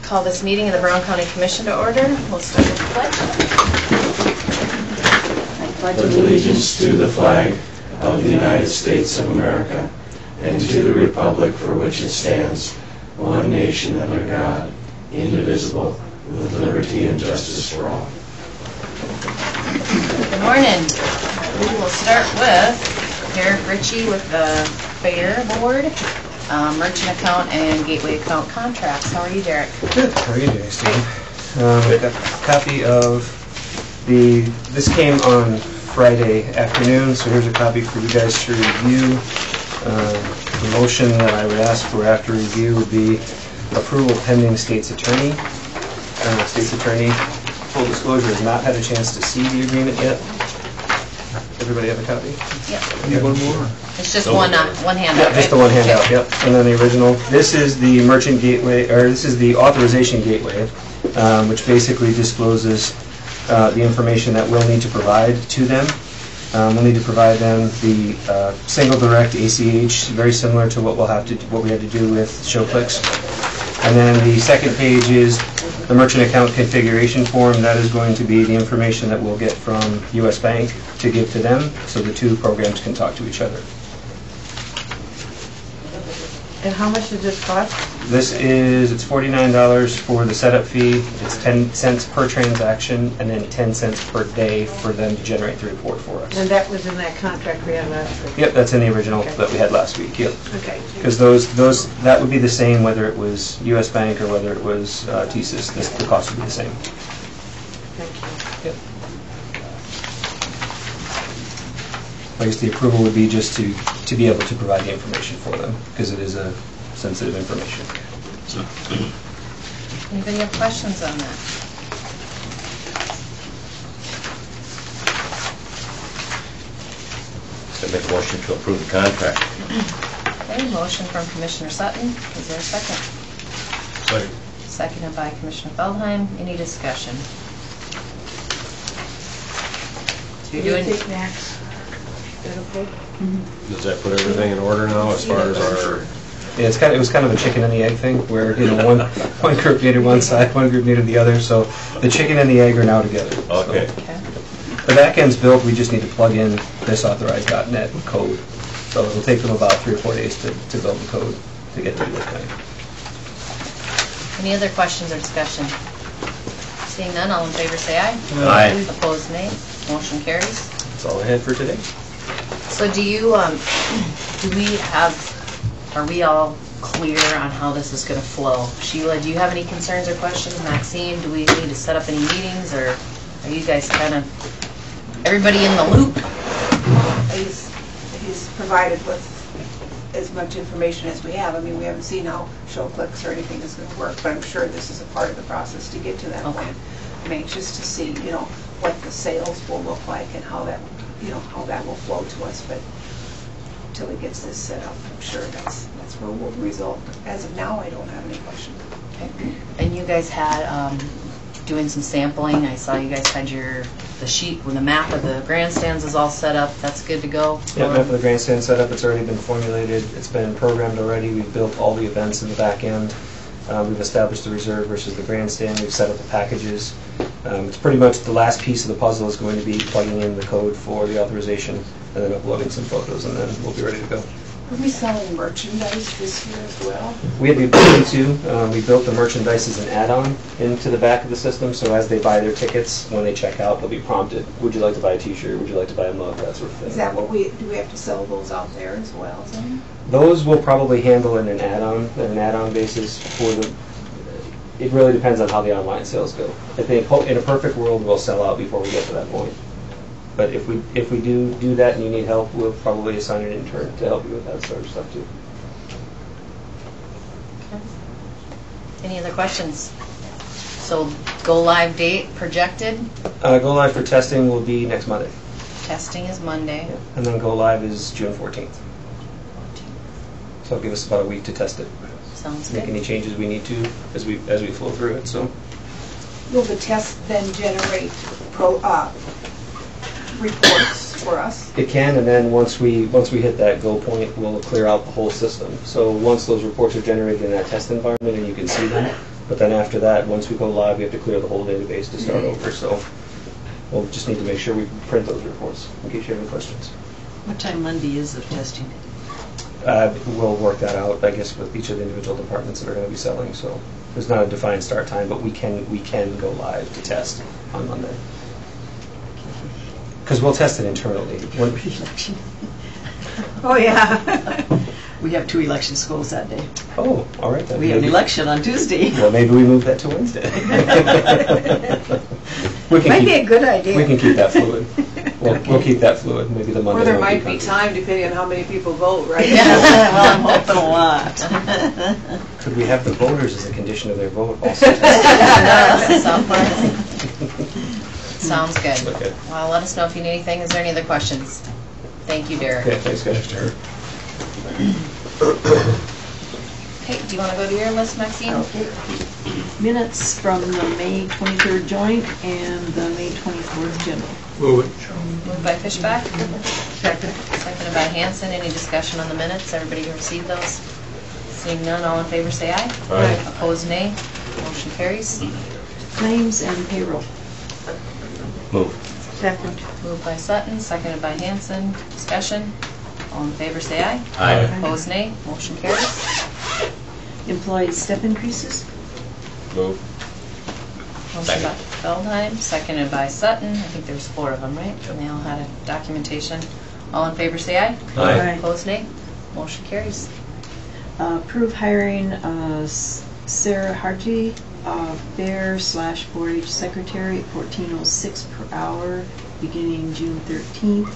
Call this meeting of the Brown County Commission to order. We'll start with the pledge. I pledge allegiance to the flag of the United States of America and to the republic for which it stands, one nation under God, indivisible, with liberty and justice for all. Good morning. We will start with Derek Ritchie with the Fair Board, merchant account and gateway account contracts. How are you, Derek? Good. How are you doing, Steve? I've got a copy of this came on Friday afternoon, so here's a copy for you guys to review. The motion that I would ask for after review would be approval pending state's attorney. State's attorney, full disclosure, has not had a chance to see the agreement yet. Everybody have a copy? Yep. You one more? It's just one handout. Yep, just the one handout. Yep. And then the original. This is the merchant gateway, or this is the authorization gateway, which basically discloses the information that we'll need to provide to them. We'll need to provide them the single direct ACH, very similar to what we had to do with ShowClicks. And then the second page is the merchant account configuration form. That is going to be the information that we'll get from U.S. Bank to give to them, so the two programs can talk to each other. And how much does this cost? It's $49 for the setup fee. It's 10 cents per transaction, and then 10 cents per day for them to generate the report for us. And that was in that contract we had last week? Yep, that's in the original that we had last week. Yep. Okay. Because that would be the same whether it was U.S. Bank or whether it was TSYS. The cost would be the same. Thank you. Yep. I guess the approval would be just to be able to provide the information for them, because it is a sensitive information. Anybody have questions on that? I make a motion to approve the contract. Okay, motion from Commissioner Sutton. Is there a second? Second. Seconded by Commissioner Feldheim. Any discussion? So you're doing. Take Max. Is that okay? Does that put everything in order now as far as our... Yeah, it was kind of a chicken and the egg thing, where one group needed one side, one group needed the other. So the chicken and the egg are now together. Okay. So the back end's built. We just need to plug in this authorized.net code. So it'll take them about 3 or 4 days to build the code to get to the bank. Any other questions or discussion? Seeing none, all in favor say aye. Aye. Opposed, nay. Motion carries. That's all I had for today. So do you, are we all clear on how this is going to flow? Sheila, do you have any concerns or questions? Maxine, do we need to set up any meetings, or are you guys kind of, everybody in the loop? He's provided with as much information as we have. I mean, we haven't seen how ShowClicks or anything is going to work, but I'm sure this is a part of the process to get to that point. I'm anxious to see, what the sales will look like and how that, how that will flow to us. But until he gets this set up, I'm sure that's where we'll result. As of now, I don't have any questions. Okay. And you guys had doing some sampling. I saw you guys had the sheet when the map of the grandstands is all set up. That's good to go. Yeah, map of the grandstand set up. It's already been formulated. It's been programmed already. We've built all the events in the back end. We've established the reserve versus the grandstand. We've set up the packages. It's pretty much the last piece of the puzzle is going to be plugging in the code for the authorization and then uploading some photos, and then we'll be ready to go. Are we selling merchandise this year as well? We had the ability to. We built the merchandise as an add-on into the back of the system, so as they buy their tickets, when they check out, they'll be prompted, would you like to buy a t-shirt, would you like to buy a mug, that sort of thing. Is that what do we have to sell those out there as well? Those we'll probably handle in an add-on basis for the. It really depends on how the online sales go. I think in a perfect world we'll sell out before we get to that point. But if we do that and you need help, we'll probably assign an intern to help you with that sort of stuff too. Okay. Any other questions? So go live date projected? Go live for testing will be next Monday. Testing is Monday. Yeah. And then go live is June 14th. So it'll give us about a week to test it. Sounds Make good. any changes we need to as we flow through it. So. Will the test then generate reports for us? It can, and then once we hit that go point, we'll clear out the whole system. So once those reports are generated in that test environment and you can see them, But then after that, once we go live, we have to clear the whole database to start over. So we'll just need to make sure we print those reports in case you have any questions. What time Monday is of testing? We'll work that out, I guess, with each of the individual departments that are going to be selling. So there's not a defined start time, but we can go live to test on Monday. Because we'll test it internally. Oh, yeah. We have 2 election schools that day. Oh, all right then. We have an election on Tuesday. Well, maybe we move that to Wednesday. Might be a good idea. We can keep that fluid. We'll keep that fluid. Maybe the Monday. Or there won't might be conflict. time depending on how many people vote, right? Well, I'm hoping a lot. Could we have the voters as a condition of their vote also? Sounds good. Okay. Well, let us know if you need anything. Is there any other questions? Thank you, Derek. Okay, thanks, guys. Okay, do you want to go to your list, Maxine? Okay. Minutes from the May 23rd joint and the May 24th general. Move it. Moved by Fishback. Seconded by Hanson. Any discussion on the minutes? Everybody received those? Seeing none, all in favor say aye. Aye. Opposed, nay. Motion carries. Claims and payroll. Move. Second. Moved by Sutton, seconded by Hanson. Discussion. All in favor say aye. Aye. Opposed, nay. Motion carries. Employee step increases. Move. Motion by Feldheim, seconded by Sutton. I think there's 4 of them, right? And they all had a documentation. All in favor say aye. Aye. Opposed, nay. Motion carries. Approve hiring Sarah Harty, Fair/4-H secretary, $14.06 per hour, beginning June 13th,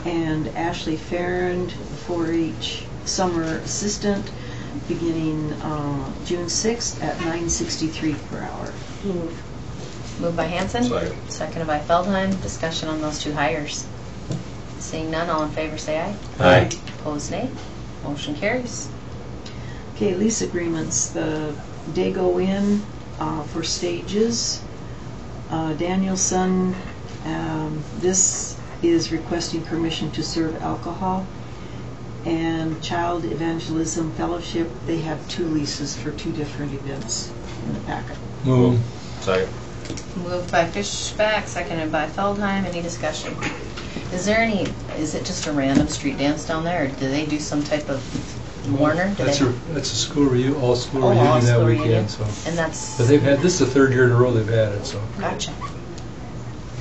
and Ashley Farrand, 4-H summer assistant, beginning June 6th at $9.63 per hour. Moved by Hanson. Second. Seconded by Feldheim. Discussion on those 2 hires. Seeing none, all in favor say aye. Aye. Opposed, nay. Motion carries. Okay, lease agreements. The Dago Inn for stages. Danielson, this is requesting permission to serve alcohol. And Child Evangelism Fellowship, they have 2 leases for 2 different events in the packet. Move. Second. Moved by Fishback, seconded by Feldheim. Any discussion? Is it just a random street dance down there, or do they do some type of Warner? Do That's they- a school reunion, all school Oh, all reunion that school reunion. weekend, so. And that's, But they've had, this is the 3rd year in a row they've had it, so. gotcha.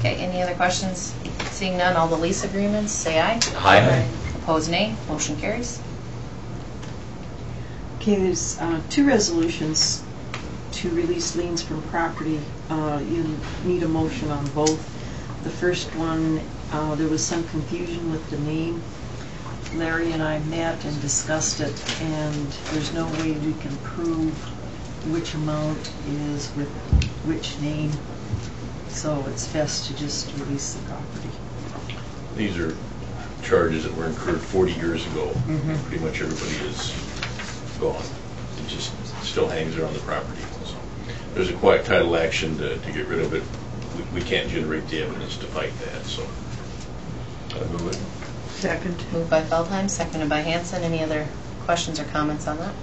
Okay, any other questions? Seeing none, all the lease agreements, say aye. Aye. Opposed, nay. Motion carries. Okay, there's 2 resolutions to release liens from property. You need a motion on both. The first one, there was some confusion with the name. Larry and I met and discussed it, and there's no way we can prove which amount is with which name, so it's best to just release the property. These are charges that were incurred 40 years ago. Pretty much everybody is gone. It just still hangs there on the property. So there's a quiet title action to get rid of it. We can't generate the evidence to fight that, so I move it. Second. Moved by Feldheim, seconded by Hanson. Any other questions or comments on that?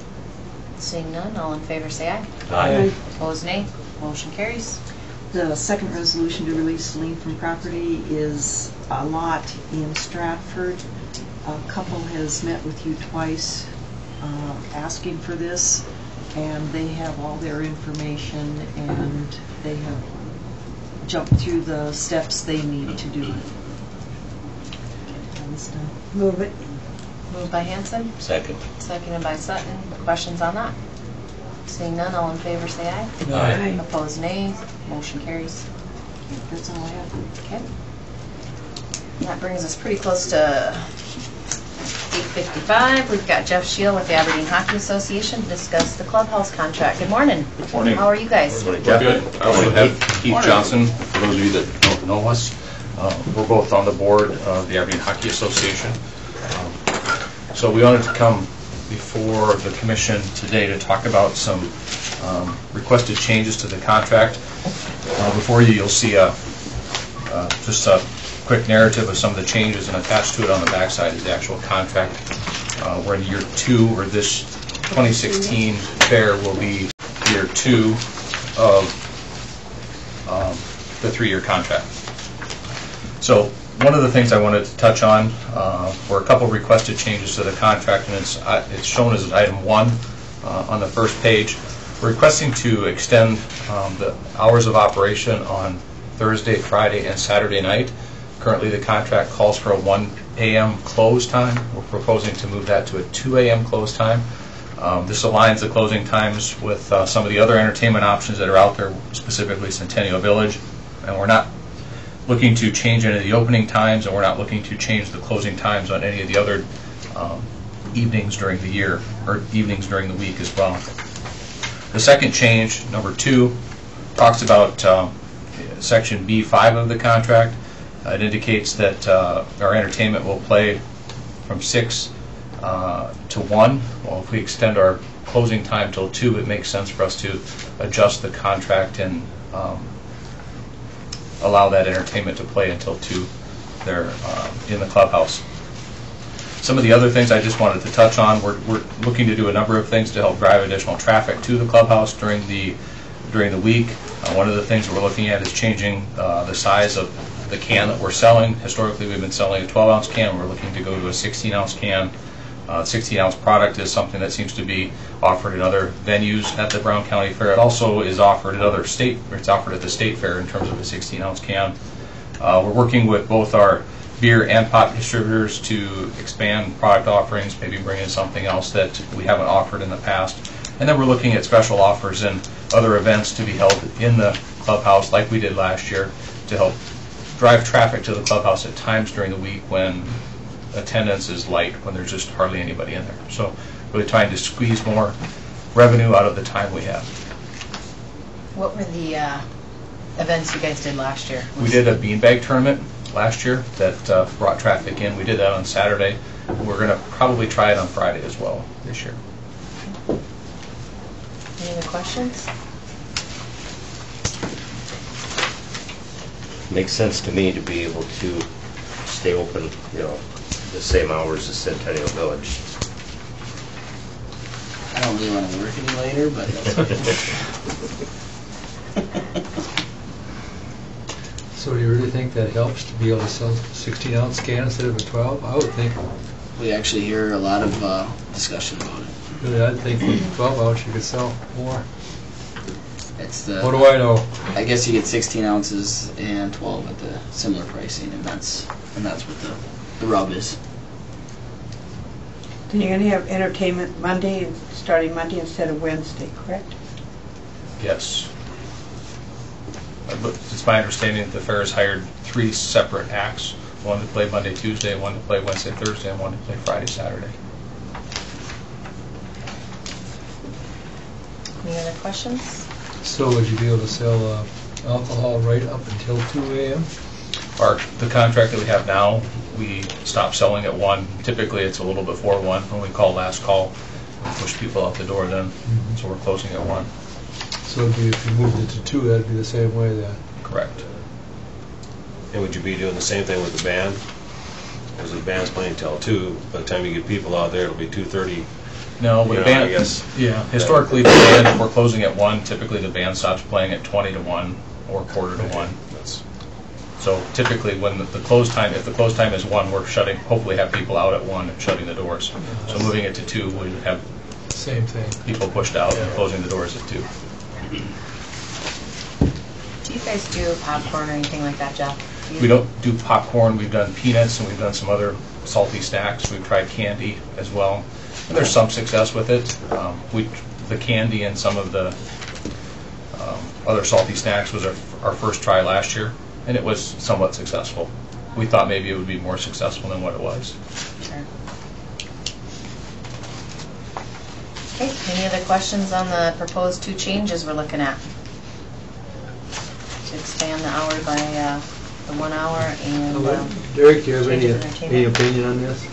Seeing none, all in favor say aye. Aye. Opposed, nay. Motion carries. The second resolution to release lien from property is a lot in Stratford. A couple has met with you twice asking for this, and they have all their information, and they have jumped through the steps they need to do. Move it. Moved by Hanson, Second. seconded by Sutton. Questions on that? Seeing none, all in favor say aye. Aye. Opposed, nay. Motion carries. That's all I have. Okay. And that brings us pretty close to 8:55. We've got Jeff Shield with the Aberdeen Hockey Association to discuss the clubhouse contract. Good morning. Good morning. How are you guys? We're good. I also have Keith Johnson, for those of you that don't know us. We're both on the board of the Aberdeen Hockey Association. So we wanted to come before the commission today to talk about some requested changes to the contract. Before you, you'll see just a quick narrative of some of the changes, and attached to it on the backside is the actual contract. Where in year 2, or this 2016 fair, will be year 2 of the 3-year contract. So one of the things I wanted to touch on were a couple requested changes to the contract, and it's shown as item 1 on the first page. We're requesting to extend the hours of operation on Thursday, Friday, and Saturday night. Currently, the contract calls for a 1 a.m. close time. We're proposing to move that to a 2 a.m. close time. This aligns the closing times with some of the other entertainment options that are out there, specifically Centennial Village. And we're not looking to change any of the opening times, and we're not looking to change the closing times on any of the other evenings during the year, or evenings during the week as well. The second change, number 2, talks about section B5 of the contract. It indicates that our entertainment will play from 6 to 1. Well, if we extend our closing time till 2, it makes sense for us to adjust the contract and allow that entertainment to play until 2 there in the clubhouse. Some of the other things I just wanted to touch on, we're looking to do a number of things to help drive additional traffic to the clubhouse during the week. One of the things that we're looking at is changing the size of the can that we're selling. Historically, we've been selling a 12-ounce can. We're looking to go to a 16-ounce can. 16-ounce product is something that seems to be offered in other venues at the Brown County Fair. It also is offered at it's offered at the State Fair in terms of a 16-ounce can. We're working with both our beer and pop distributors to expand product offerings, maybe bring in something else that we haven't offered in the past. And then we're looking at special offers and other events to be held in the clubhouse like we did last year to help drive traffic to the clubhouse at times during the week when attendance is light, when there's just hardly anybody in there. So really trying to squeeze more revenue out of the time we have. What were the events you guys did last year? We did a beanbag tournament last year that brought traffic in. We did that on Saturday. We're going to probably try it on Friday as well this year. Any other questions? Makes sense to me to be able to stay open, the same hours as Centennial Village. I don't really want to work any later, but So do you really think that helps to be able to sell 16-ounce can instead of a 12? I would think. we actually hear a lot of discussion about it. Really, I'd think 12-ounce you could sell more. It's the. What do I know? I guess you get 16 ounces and 12 at the similar pricing, and that's what the rub is. Then you're gonna have entertainment starting Monday instead of Wednesday, correct? Yes. But it's my understanding that the fair has hired 3 separate acts, one to play Monday, Tuesday, one to play Wednesday, Thursday, and one to play Friday, Saturday. Any other questions? So would you be able to sell alcohol right up until 2 a.m.? The contract that we have now, we stop selling at 1. Typically, it's a little before 1 when we call last call. We push people out the door then, so we're closing at 1. So it'd be, if you moved it to 2, that'd be the same way then? Correct. And would you be doing the same thing with the band? Because the band's playing until 2. By the time you get people out there, it'll be 2:30. No, with the band, I guess. yeah. Historically, the band, if we're closing at 1, typically the band stops playing at 20 to 1 or quarter to 1. So typically, when the close time, if the close time is 1, we're hopefully have people out at 1 and shutting the doors. So moving it to 2, we would have Same thing. people pushed out and closing the doors at 2. Do you guys do popcorn or anything like that, Jeff? We don't do popcorn. We've done peanuts and we've done some other salty snacks. We've tried candy as well. And there's some success with it. The candy and some of the other salty snacks was our first try last year, and it was somewhat successful. We thought maybe it would be more successful than what it was. Sure. Okay, any other questions on the proposed 2 changes we're looking at? To expand the hour by the 1 hour and Derek, do you have change any of entertainment. opinion on this?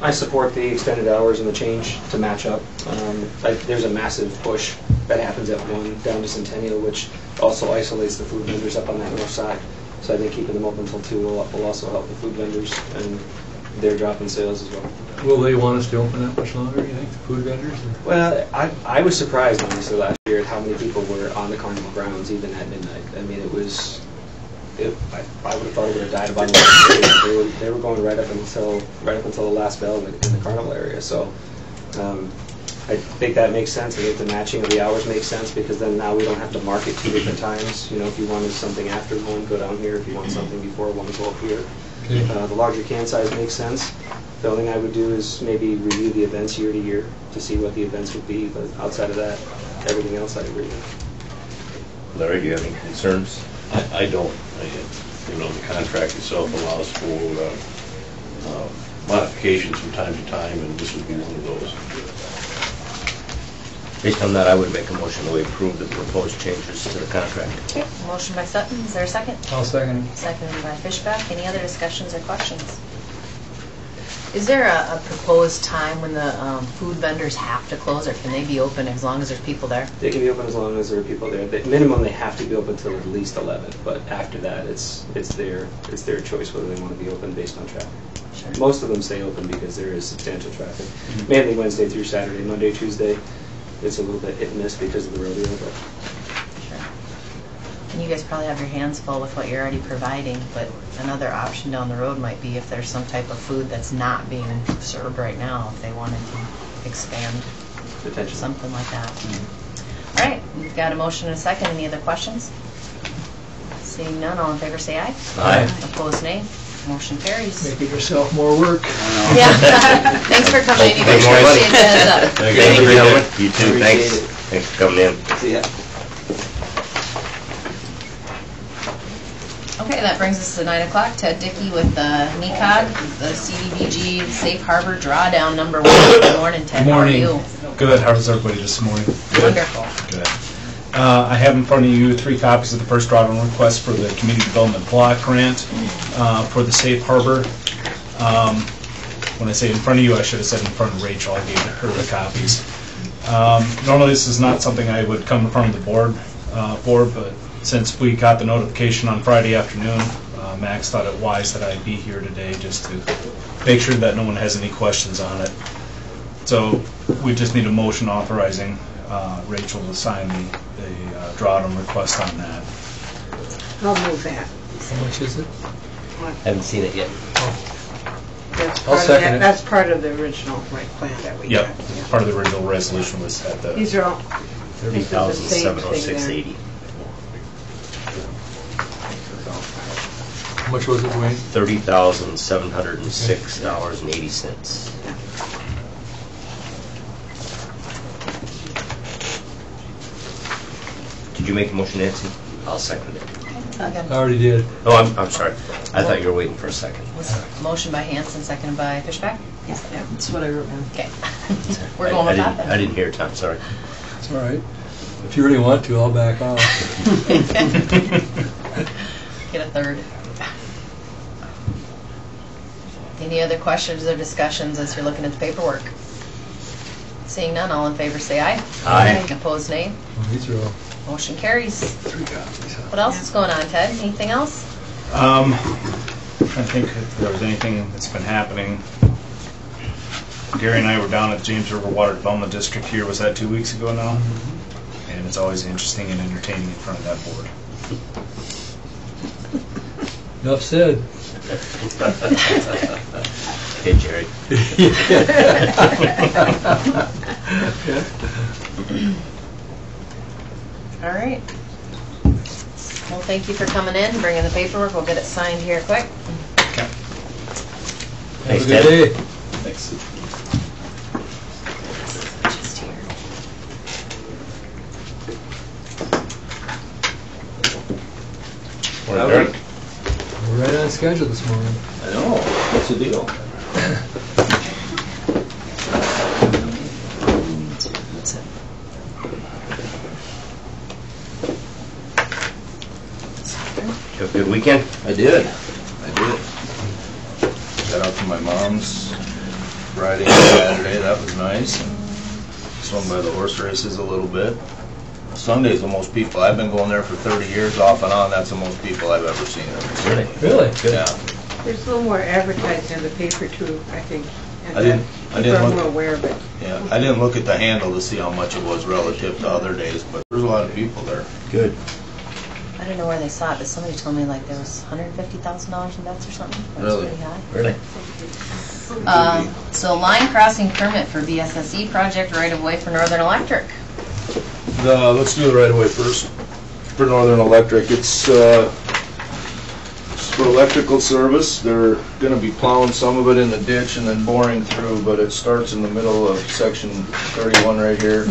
I support the extended hours and the change to match up. There's a massive push that happens at 1 down to Centennial, which also isolates the food vendors up on that north side. So I think keeping them open until 2 will also help the food vendors and their drop in sales as well. Will they want us to open that much longer, you think, the food vendors? or- Well, I was surprised, honestly, last year at how many people were on the carnival grounds even at midnight. I mean, I would have thought it would have died about they were going right up until the last bell in the carnival area. So I think that makes sense. I think the matching of the hours makes sense because then now we don't have to market 2 different times. You know, if you wanted something after 1, go down here. If you want something before 1, go up here. Okay. The larger can size makes sense. The only thing I would do is maybe review the events year to year to see what the events would be, but outside of that, everything else I agree with. Larry, do you have any concerns? I don't. You know, the contract itself allows for modifications from time to time, and this would be one of those. Based on that, I would make a motion that we approve the proposed changes to the contract. Okay, motion by Sutton, is there a second? I'll second. Seconded by Fishback. Any other discussions or questions? Is there a proposed time when the food vendors have to close, or can they be open as long as there's people there? They can be open as long as there are people there. At minimum, they have to be open till at least 11, but after that, it's their choice whether they want to be open based on traffic. Sure. Most of them stay open because there is substantial traffic, mainly Wednesday through Saturday. Monday, Tuesday, it's a little bit hit and miss because of the rodeo, but Sure. And you guys probably have your hands full with what you're already providing, but another option down the road might be if there's some type of food that's not being served right now, if they wanted to expand potentially something like that. All right, we've got a motion and a second. Any other questions? Seeing none, all in favor say aye. Aye. Opposed, nay. Motion carries. Making yourself more work. Yeah. Thanks for coming in. You guys More money. appreciate the heads up. Thank you, gentlemen. You too, Appreciate thanks. it. Thanks for coming in. see ya. Okay, that brings us to 9 o'clock. Ted Dickey with NECOG, the CDBG Safe Harbor Drawdown number 1. Good morning, Ted. Good morning. How are you? Good. How is everybody this morning? Wonderful. Good. I have in front of you 3 copies of the first drawdown request for the Community Development Block Grant for the Safe Harbor. When I say in front of you, I should have said in front of Rachel. I gave her the copies. Normally, this is not something I would come in front of the board for, but since we got the notification on Friday afternoon, Max thought it wise that I be here today just to make sure that no one has any questions on it. So we just need a motion authorizing Rachel to sign the drawdown request on that. I'll move that. How much is it? Haven't seen it yet. That's I'll part of second that. it. That's part of the original plan that we Yep, got. Yeah. part of the original resolution was at the These are all, I think they're the same thing there. $30,706.80. How much was it, Dwayne? $30,706.80. Did you make a motion, Nancy? I'll second it. I already did. Oh, I'm sorry. I thought you were waiting for a second. Motion by Hanson, seconded by Fishback? Yeah, that's what I wrote down. Okay. We're going with that I then. didn't hear it, Tom, sorry. It's all right. If you really want to, I'll back off. Get a third. Any other questions or discussions as you're looking at the paperwork? Seeing none, all in favor say aye. Aye. Opposed, nay. Well, these are all Motion carries. 3 copies. What else is going on, Ted? Anything else? I think if there was anything that's been happening, Gary and I were down at the James River Water Development District here, was that 2 weeks ago now? And it's always interesting and entertaining in front of that board. Enough said. Hey, Jerry. All right. Well, thank you for coming in, bringing the paperwork. We'll get it signed here quick. Okay. Thanks, Have a good Ted. day. Thanks. Just here. Morning, Derek. We're right on schedule this morning. I know. What's the deal? You have a good weekend? I did. Got out to my mom's Friday and Saturday. That was nice. And swung by the horse races a little bit. Sunday's the most people. I've been going there for 30 years off and on. That's the most people I've ever seen. Really? Really? Yeah. There's a little more advertising in the paper too, I think. And I didn't people are look- more aware of it. Yeah, I didn't look at the handle to see how much it was relative to other days, but there's a lot of people there. Good. I don't know where they saw it, but somebody told me like there was $150,000 in bets or something. That was Really? pretty high. Really? So line crossing permit for VSSE project right of way for Northern Electric. Let's do the right of way first. For Northern Electric, it's for electrical service. They're gonna be plowing some of it in the ditch and then boring through, but it starts in the middle of section 31 right here.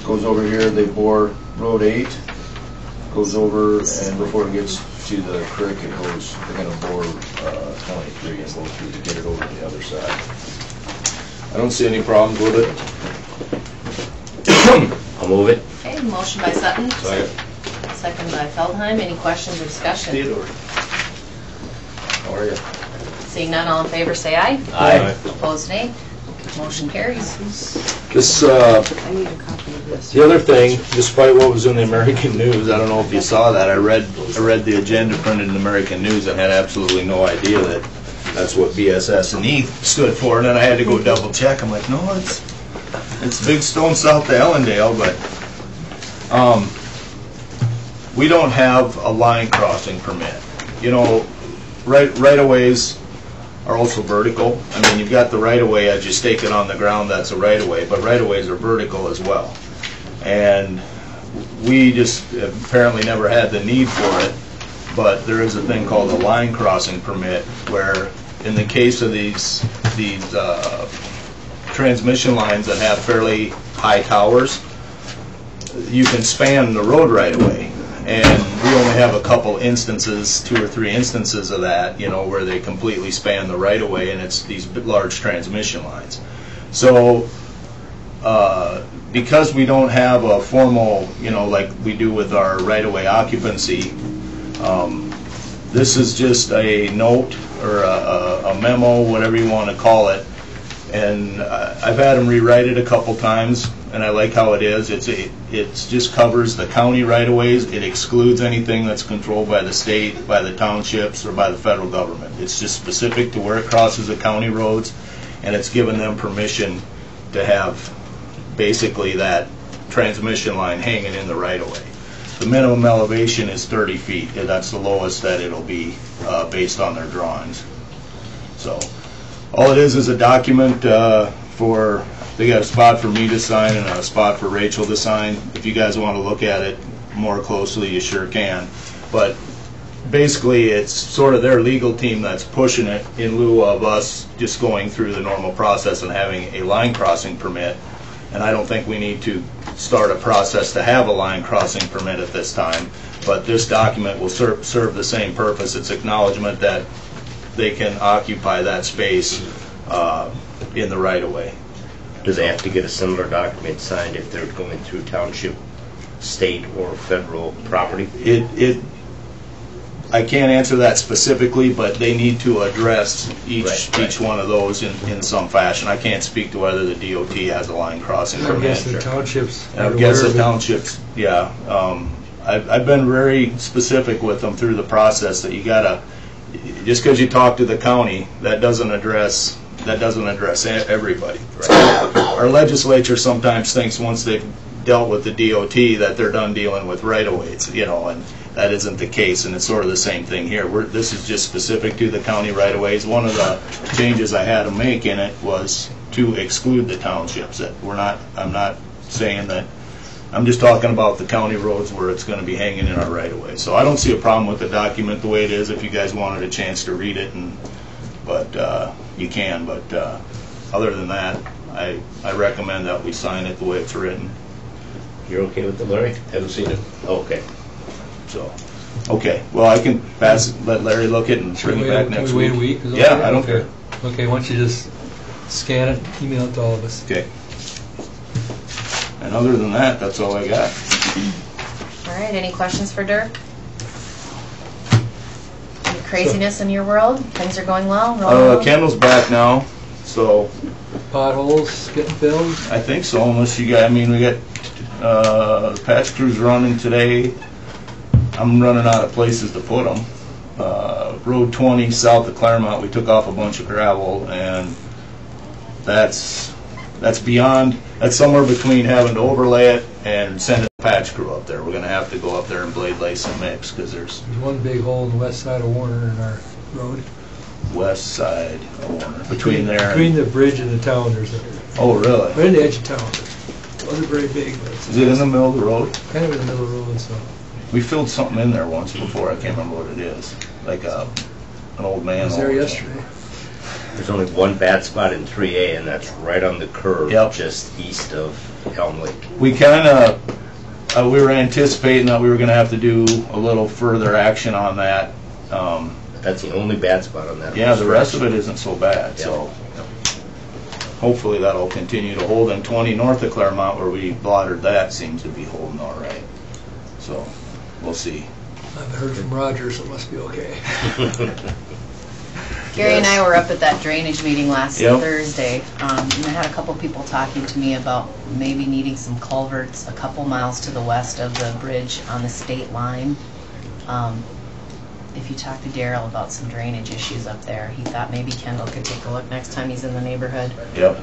Goes over here, they bore road 8, goes over, and before it gets to the creek, it goes, they're gonna bore 23 and go through to get it over to the other side. I don't see any problems with it. I'll move it. Okay, motion by Sutton. Second. Second by Feldheim. Any questions or discussion? Theodore. How are you? Seeing none, all in favor say aye. Aye. Opposed, nay. Motion carries. This, I need a copy of this. the other thing, despite what was in the American news, I don't know if you saw that, I read the agenda printed in the American news and had absolutely no idea that that's what BSS&E stood for, and then I had to go double check. I'm like, no, it's Big Stone south of Ellendale, but we don't have a line crossing permit. You know, right-of-ways are also vertical. I mean, you've got the right-of-way as you stake it on the ground, that's a right-of-way, but right-of-ways are vertical as well. And we just apparently never had the need for it, but there is a thing called a line crossing permit where in the case of these transmission lines that have fairly high towers, you can span the road right-of-way. And we only have a couple instances, 2 or 3 instances of that, you know, where they completely span the right-of-way, and it's these large transmission lines. So, because we don't have a formal, you know, like we do with our right-of-way occupancy, this is just a note or a memo, whatever you want to call it. And I've had them rewrite it a couple times, and I like how it is. It just covers the county right-of-ways. It excludes anything that's controlled by the state, by the townships, or by the federal government. It's just specific to where it crosses the county roads, and it's given them permission to have basically that transmission line hanging in the right-of-way. The minimum elevation is 30 feet. That's the lowest that it'll be based on their drawings. So all it is a document for, they got a spot for me to sign and a spot for Rachel to sign. If you guys want to look at it more closely, you sure can. But basically, it's sort of their legal team that's pushing it in lieu of us just going through the normal process and having a line crossing permit. And I don't think we need to start a process to have a line crossing permit at this time. But this document will serve the same purpose. It's acknowledgement that they can occupy that space in the right-of-way. Does they have to get a similar document signed if they're going through township, state, or federal property? I can't answer that specifically, but they need to address each one of those in some fashion. I can't speak to whether the DOT has a line crossing I permit. guess the townships. I guess the townships, yeah. I've been very specific with them through the process that you gotta, just because you talk to the county, that doesn't address everybody. Our legislature sometimes thinks once they've dealt with the DOT that they're done dealing with right-of-ways, you know, and that isn't the case, and it's sort of the same thing here. This is just specific to the county right-of-ways. One of the changes I had to make in it was to exclude the townships. I'm not saying that, I'm just talking about the county roads where it's going to be hanging in our right-of-way. So I don't see a problem with the document the way it is if you guys wanted a chance to read it, but you can. But other than that, I recommend that we sign it the way it's written. You're okay with it, Larry? Haven't seen it. Okay. So, okay. Well, I can pass it, let Larry look at it and bring it back next week. Can we wait a week? Is that Yeah, okay? I don't care. Okay, why don't you just scan it, email it to all of us. Okay. And other than that, that's all I got. All right, any questions for Dirk? Any craziness in your world? Things are going well? Rolling well? Kendall's back now, so Potholes getting filled? I think so, unless you got, we got the patch crews running today. I'm running out of places to put them. Road 20 south of Claremont, we took off a bunch of gravel, and that's beyond, that's somewhere between having to overlay it and send a patch crew up there. We're going to have to go up there and blade lace and mix, because there's one big hole on the west side of Warner in our road. west side of Warner, between there Between and... the bridge and the town, there's a... Oh, really? Right in the edge of town. It wasn't very big, but it's... Is it in the middle of the road? Kind of in the middle of the road, so... We filled something in there once before, I can't remember what it is. Like an old man. I was there yesterday. There's only one bad spot in 3A, and that's right on the curve, Yep. just east of Elm Lake. We kind of, we were anticipating that we were going to have to do a little further action on that. That's the only bad spot on that. Yeah, the rest of it isn't so bad, Yep. so hopefully that'll continue to hold. And 20 north of Claremont, where we blotted that, seems to be holding all right. So we'll see. I've heard from Roger, so it must be okay. Gary and I were up at that drainage meeting last Yep. Thursday, and I had a couple people talking to me about maybe needing some culverts a couple miles to the west of the bridge on the state line. If you talk to Daryl about some drainage issues up there, he thought maybe Kendall could take a look next time he's in the neighborhood. Yep.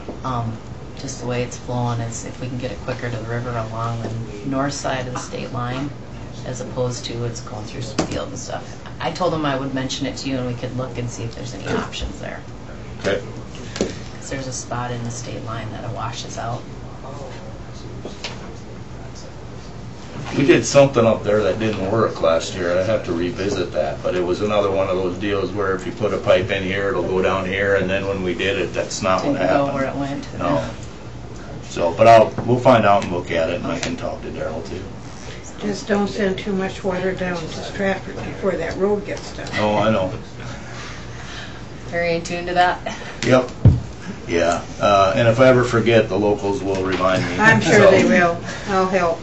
Just the way it's flowing is if we can get it quicker to the river along the north side of the state line, as opposed to it's going through some field and stuff. I told him I would mention it to you and we could look and see if there's any options there. Okay. Because there's a spot in the state line that it washes out. We did something up there that didn't work last year. I'd have to revisit that, but it was another one of those deals where if you put a pipe in here, it'll go down here, and then when we did it, that's not what Didn't happened. go where it went. No. So, but we'll find out and look at it, and I can talk to Daryl too. Just don't send too much water down to Stratford before that road gets done. Oh, I know. Very in tune to that. Yep. Yeah. And if I ever forget, the locals will remind me. I'm sure So, they will. I'll help.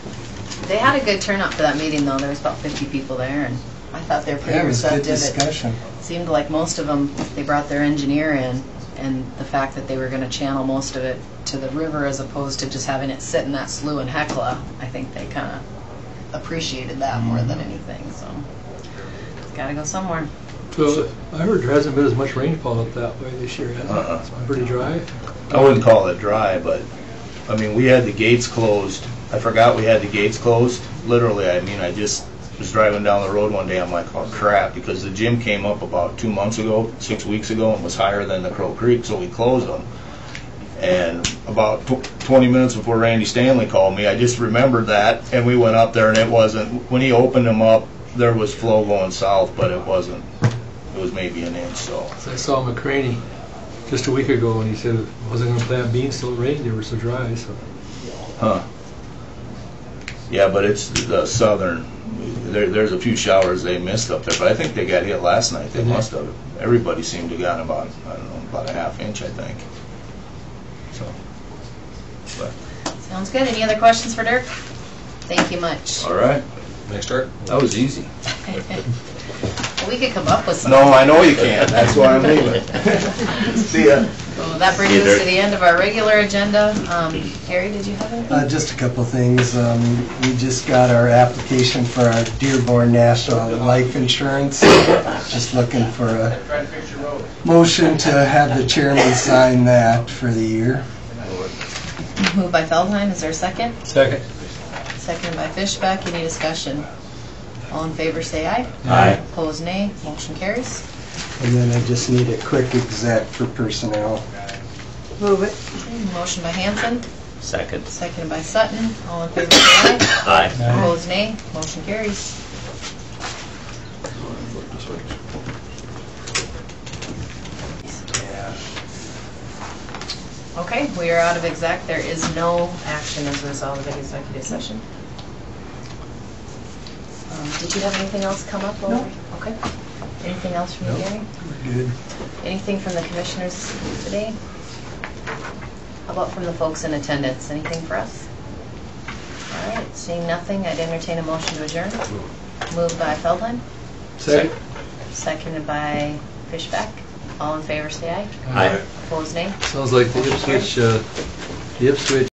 They had a good turnout for that meeting though. There was about 50 people there and I thought they were pretty Yeah, it was good receptive. discussion. It seemed like most of them, they brought their engineer in, and the fact that they were going to channel most of it to the river as opposed to just having it sit in that slough in Hecla, I think they kind of appreciated that more than anything. So it's got to go somewhere. So I heard there hasn't been as much rainfall up that way this year, has it? It's been pretty dry. I wouldn't call it dry, but I mean, we had the gates closed. I forgot we had the gates closed. Literally, I mean, I just was driving down the road one day. I'm like, oh crap, because the gym came up about 2 months ago, 6 weeks ago, and was higher than the Crow Creek, so we closed them. And about 20 minutes before Randy Stanley called me, I just remembered that, and we went up there, and it wasn't, when he opened them up, there was flow going south, but it wasn't, it was maybe an inch, so. I saw McCraney just a week ago, and he said it wasn't going to plant beans till it rained. They were so dry. So. Huh. Yeah, but it's the southern, there's a few showers they missed up there, but I think they got hit last night. They must have. Everybody seemed to have gotten about, I don't know, about a half inch, I think. So, but. Sounds good. Any other questions for Dirk? Thank you much. All right. Next start. That was easy. Well, we could come up with something. No, I know you can't. That's why I'm leaving. See ya. Well, that brings us to the end of our regular agenda. Gary, did you have anything? Just a couple things. We just got our application for our Dearborn National Life Insurance. Just looking for a motion to have the chairman sign that for the year. Moved by Feldheim. Is there a second? Second. Seconded by Fishbeck. Any discussion? All in favor say aye. Aye. Opposed nay. Motion carries. And then I just need a quick exec for personnel. Move it. Motion by Hanson. Second. Seconded by Sutton. All in favor say aye. Aye. Opposed nay. Motion carries. Okay, we are out of exec. There is no action as a result of the executive session. Did you have anything else come up? No. Okay. Anything else from you, Gary? We're good. Anything from the commissioners today? How about from the folks in attendance? Anything for us? All right, seeing nothing, I'd entertain a motion to adjourn. Moved by Feldheim. Second. Seconded by Fishback. All in favor say aye. Aye. Opposed nay. Sounds like the Ipswich